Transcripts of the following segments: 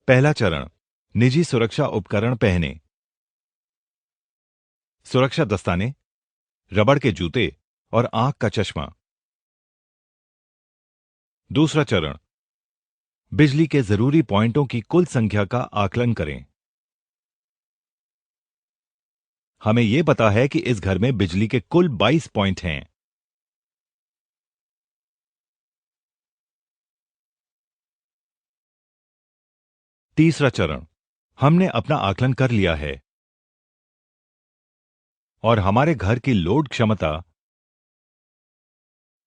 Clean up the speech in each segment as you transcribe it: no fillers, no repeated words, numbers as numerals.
पहला चरण, निजी सुरक्षा उपकरण पहने, सुरक्षा दस्ताने, रबड़ के जूते और आंख का चश्मा। दूसरा चरण, बिजली के जरूरी पॉइंटों की कुल संख्या का आकलन करें। हमें यह पता है कि इस घर में बिजली के कुल 22 पॉइंट हैं। तीसरा चरण, हमने अपना आकलन कर लिया है और हमारे घर की लोड क्षमता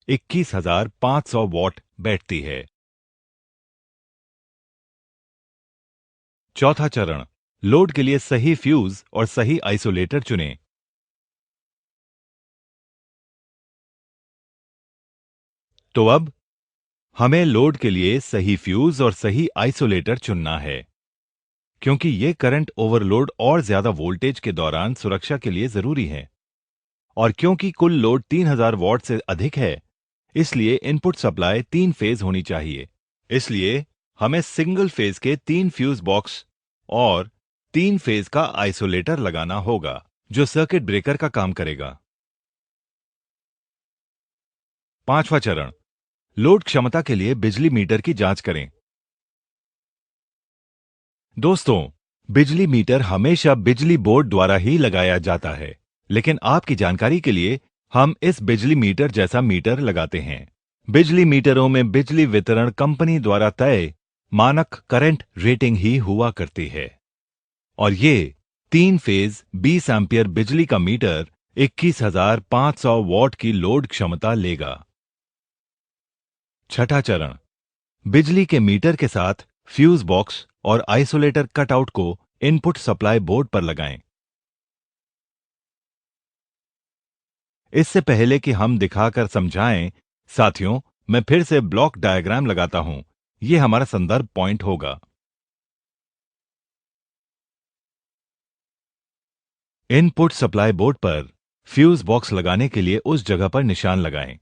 21,500 वॉट बैठती है। चौथा चरण, लोड के लिए सही फ्यूज और सही आइसोलेटर चुनें। तो अब हमें लोड के लिए सही फ्यूज और सही आइसोलेटर चुनना है, क्योंकि ये करंट ओवरलोड और ज्यादा वोल्टेज के दौरान सुरक्षा के लिए जरूरी है। और क्योंकि कुल लोड 3000 वॉट से अधिक है, इसलिए इनपुट सप्लाई 3 फेज होनी चाहिए। इसलिए हमें सिंगल फेज के 3 फ्यूज बॉक्स और 3 फेज का आइसोलेटर लगाना होगा, जो सर्किट ब्रेकर का काम करेगा। पांचवा चरण, लोड क्षमता के लिए बिजली मीटर की जांच करें। दोस्तों, बिजली मीटर हमेशा बिजली बोर्ड द्वारा ही लगाया जाता है, लेकिन आपकी जानकारी के लिए हम इस बिजली मीटर जैसा मीटर लगाते हैं। बिजली मीटरों में बिजली वितरण कंपनी द्वारा तय मानक करंट रेटिंग ही हुआ करती है और ये 3 फेज 20 एम्पियर बिजली का मीटर 21,500 वॉट की लोड क्षमता लेगा। छठा चरण, बिजली के मीटर के साथ फ्यूज बॉक्स और आइसोलेटर कटआउट को इनपुट सप्लाई बोर्ड पर लगाएं। इससे पहले कि हम दिखाकर समझाएं, साथियों, मैं फिर से ब्लॉक डायग्राम लगाता हूं। यह हमारा संदर्भ पॉइंट होगा। इनपुट सप्लाई बोर्ड पर फ्यूज बॉक्स लगाने के लिए उस जगह पर निशान लगाएं।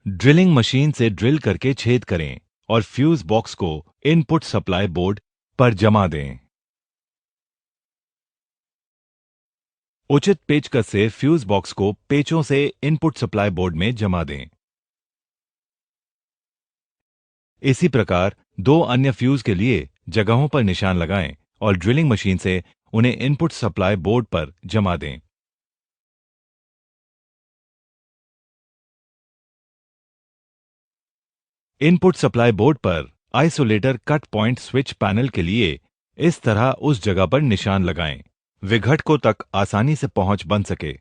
ड्रिलिंग मशीन से ड्रिल करके छेद करें और फ्यूज बॉक्स को इनपुट सप्लाई बोर्ड पर जमा दें। उचित पेचकस से फ्यूज बॉक्स को पेचों से इनपुट सप्लाई बोर्ड में जमा दें। इसी प्रकार दो अन्य फ्यूज के लिए जगहों पर निशान लगाएं और ड्रिलिंग मशीन से उन्हें इनपुट सप्लाई बोर्ड पर जमा दें। इनपुट सप्लाई बोर्ड पर isolator cut point switch panel के लिए इस तरह उस जगह पर निशान लगाएं, विघटकों तक आसानी से पहुंच बन सके।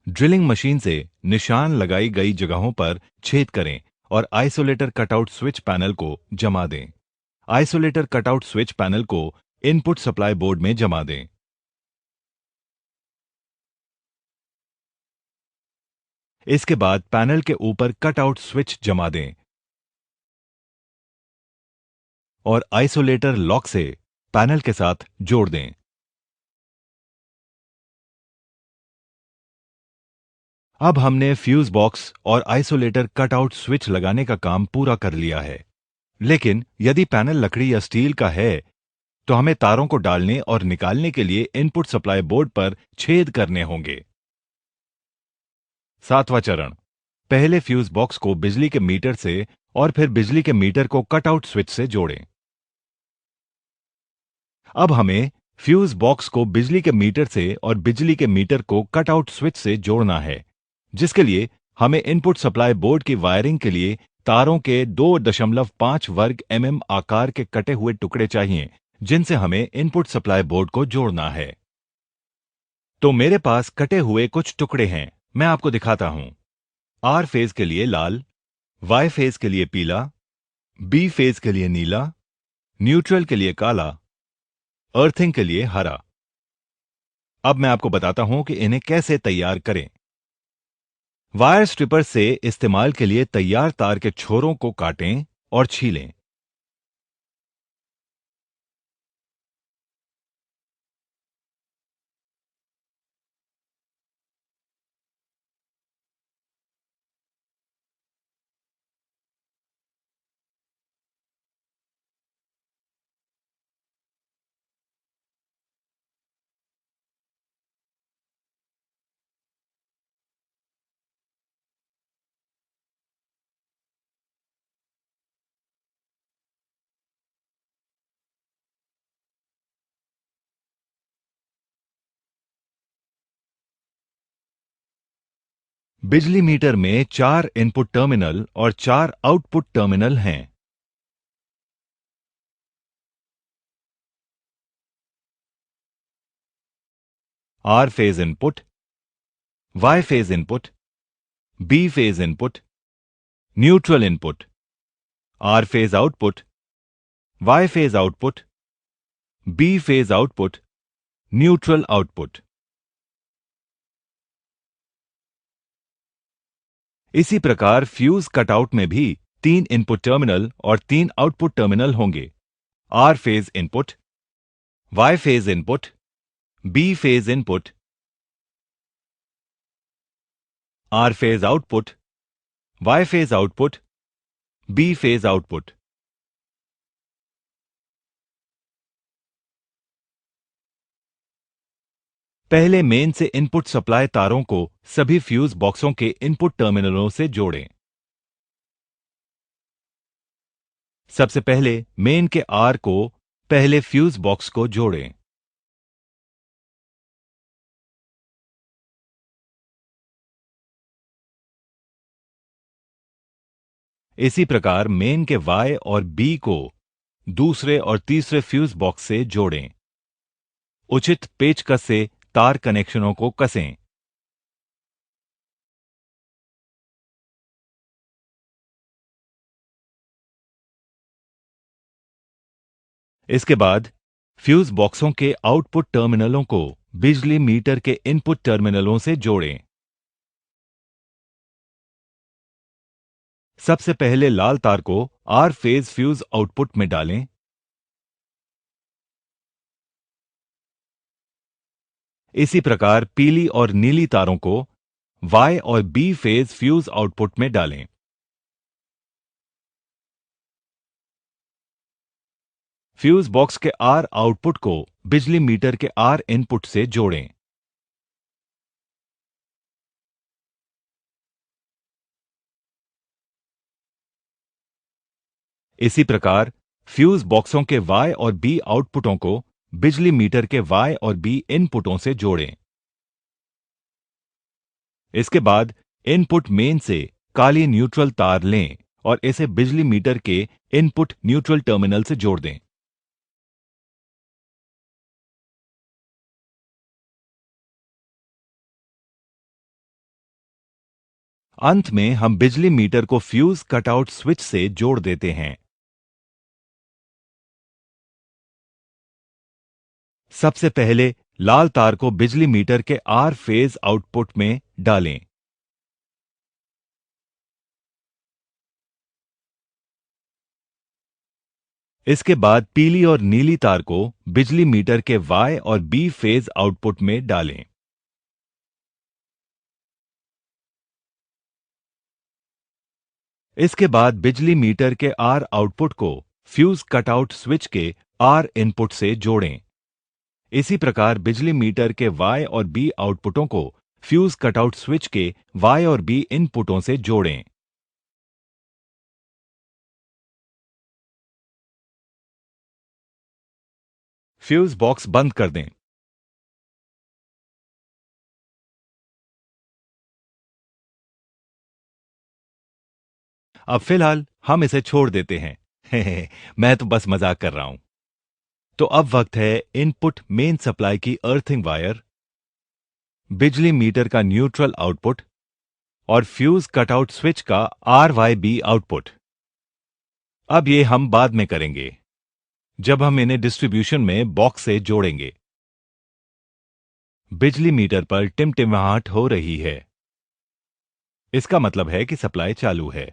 ड्रिलिंग मशीन से निशान लगाई गई जगहों पर छेद करें और आइसोलेटर कटआउट स्विच पैनल को जमा दें। आइसोलेटर कटआउट स्विच पैनल को इनपुट सप्लाई बोर्ड में जमा दें। इसके बाद पैनल के ऊपर कटआउट स्विच जमा दें और आइसोलेटर लॉक से पैनल के साथ जोड़ दें। अब हमने फ्यूज बॉक्स और आइसोलेटर कटआउट स्विच लगाने का काम पूरा कर लिया है। लेकिन यदि पैनल लकड़ी या स्टील का है, तो हमें तारों को डालने और निकालने के लिए इनपुट सप्लाई बोर्ड पर छेद करने होंगे। सातवां चरण, पहले फ्यूज बॉक्स को बिजली के मीटर से और फिर बिजली के मीटर को कटआउट स्विच से जोड़ें। अब हमें फ्यूज बॉक्स को बिजली के मीटर से और बिजली के मीटर को कटआउट स्विच से जोड़ना है, जिसके लिए हमें इनपुट सप्लाई बोर्ड की वायरिंग के लिए तारों के 2.5 वर्ग आकार के कटे हुए टुकड़े चाहिए, जिनसे हमें इनपुट सप्लाई बोर्ड को जोड़ना है। तो मेरे पास कटे हुए कुछ टुकड़े हैं, मैं आपको दिखाता हूं। आर फेज के लिए लाल, वाई फेज के लिए पीला, बी फेज के लिए नीला, न्यूट्रल के लिए काला, अर्थिंग के लिए हरा। अब मैं आपको बताता हूं कि इन्हें कैसे तैयार करें। वायर स्ट्रिपर से इस्तेमाल के लिए तैयार तार के छोरों को काटें और छीलें। बिजली मीटर में 4 इनपुट टर्मिनल और 4 आउटपुट टर्मिनल हैं। R phase input, Y phase input, B phase input, neutral input, R phase output, Y phase output, B phase output, neutral output. इसी प्रकार फ्यूज कटआउट में भी 3 इनपुट टर्मिनल और 3 output terminal होंगे। R phase input, Y phase input, B phase input, R phase output, Y phase output, B phase output. पहले main से input supply तारों को सभी फ्यूज बॉक्सों के इनपुट टर्मिनलों से जोड़ें। सबसे पहले मेन के आर को पहले फ्यूज बॉक्स को जोड़ें। इसी प्रकार मेन के वाई और बी को दूसरे और तीसरे फ्यूज बॉक्स से जोड़ें। उचित पेचकस से तार कनेक्शनों को कसें। इसके बाद फ्यूज बॉक्सों के आउटपुट टर्मिनलों को बिजली मीटर के इनपुट टर्मिनलों से जोड़ें। सबसे पहले लाल तार को आर फेज फ्यूज आउटपुट में डालें। इसी प्रकार पीली और नीली तारों को Y और B फेज फ्यूज आउटपुट में डालें। फ्यूज बॉक्स के R आउटपुट को बिजली मीटर के R इनपुट से जोड़ें। इसी प्रकार फ्यूज बॉक्सों के Y और B आउटपुटों को बिजली मीटर के Y और B इनपुटों से जोड़ें। इसके बाद इनपुट मेन से काली न्यूट्रल तार लें और इसे बिजली मीटर के इनपुट न्यूट्रल टर्मिनल से जोड़ दें। अंत में हम बिजली मीटर को फ्यूज कटआउट स्विच से जोड़ देते हैं। सबसे पहले लाल तार को बिजली मीटर के आर फेज आउटपुट में डालें। इसके बाद पीली और नीली तार को बिजली मीटर के Y और B फेज आउटपुट में डालें। इसके बाद बिजली मीटर के R आउटपुट को फ्यूज कटआउट स्विच के R इनपुट से जोड़ें। इसी प्रकार बिजली मीटर के Y और B आउटपुटों को फ्यूज कटआउट स्विच के Y और B इनपुटों से जोड़ें। फ्यूज बॉक्स बंद कर दें। अब फिलहाल हम इसे छोड़ देते हैं। मैं तो बस मजाक कर रहा हूं। तो अब वक्त है इनपुट मेन सप्लाई की अर्थिंग वायर, बिजली मीटर का न्यूट्रल आउटपुट और फ्यूज कटआउट स्विच का RYB आउटपुट। अब ये हम बाद में करेंगे, जब हम इन्हें डिस्ट्रीब्यूशन में बॉक्स से जोड़ेंगे। बिजली मीटर पर टिमटिमाहट हो रही है। इसका मतलब है कि सप्लाई चालू है।